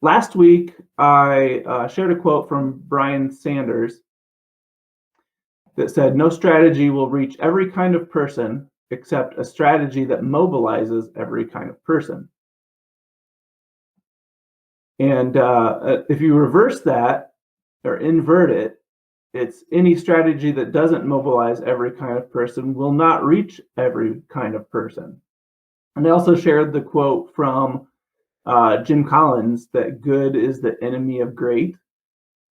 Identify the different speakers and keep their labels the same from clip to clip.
Speaker 1: Last week, I shared a quote from Brian Sanders that said, "No strategy will reach every kind of person except a strategy that mobilizes every kind of person." And if you reverse that or invert it, it's any strategy that doesn't mobilize every kind of person will not reach every kind of person. And I also shared the quote from Jim Collins that good is the enemy of great.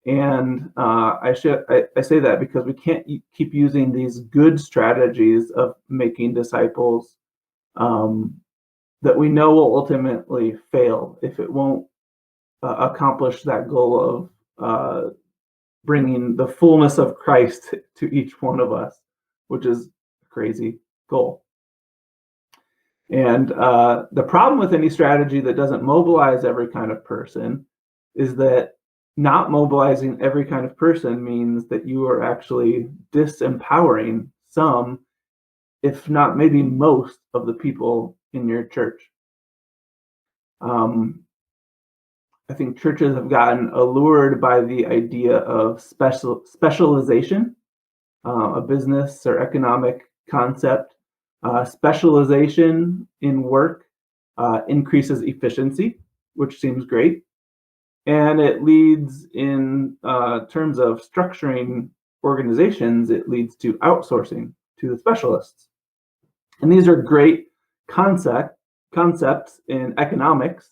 Speaker 1: And I say that because we can't keep using these good strategies of making disciples that we know will ultimately fail if it won't accomplish that goal of bringing the fullness of Christ to each one of us, which is a crazy goal. And the problem with any strategy that doesn't mobilize every kind of person is that not mobilizing every kind of person means that you are actually disempowering some, if not maybe most, of the people in your church. I think churches have gotten allured by the idea of specialization, a business or economic concept. Specialization in work increases efficiency, which seems great. And it leads in terms of structuring organizations, it leads to outsourcing to the specialists. And these are great concepts in economics.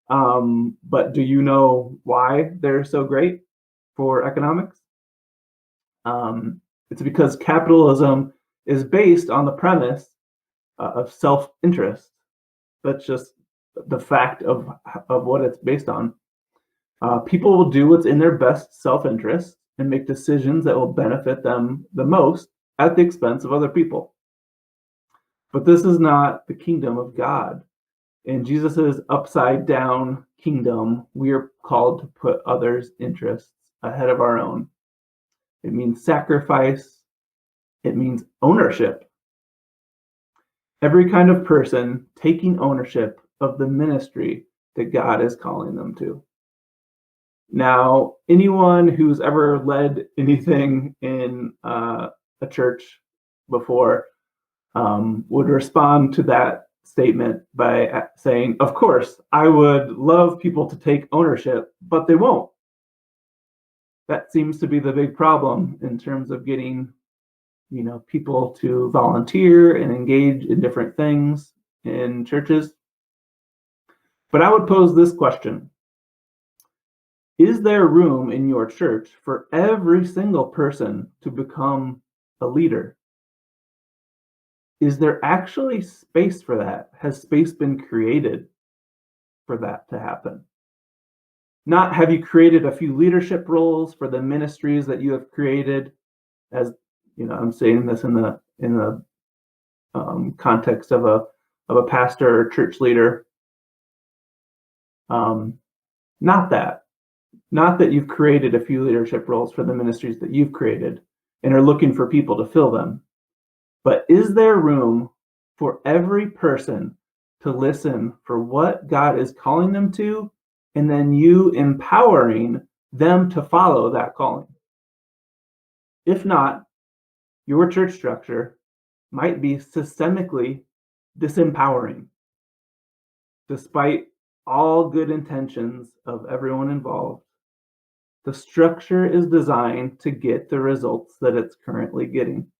Speaker 1: But do you know why they're so great for economics? It's because capitalism is based on the premise of self-interest. That's just the fact of what it's based on. People will do what's in their best self-interest and make decisions that will benefit them the most at the expense of other people. But this is not the kingdom of God. In Jesus's upside down kingdom, we are called to put others' interests ahead of our own. It means sacrifice. It means ownership. Every kind of person taking ownership of the ministry that God is calling them to. Now, anyone who's ever led anything in a church before would respond to that statement by saying, of course, I would love people to take ownership, but they won't. That seems to be the big problem in terms of getting, people to volunteer and engage in different things in churches. But I would pose this question. Is there room in your church for every single person to become a leader? Is there actually space for that? Has space been created for that to happen? Not have you created a few leadership roles for the ministries that you have created, as I'm saying this in the context of a pastor or church leader. Not that you've created a few leadership roles for the ministries that you've created and are looking for people to fill them. But is there room for every person to listen for what God is calling them to, and then you empowering them to follow that calling? If not, your church structure might be systemically disempowering, despite all good intentions of everyone involved. The structure is designed to get the results that it's currently getting.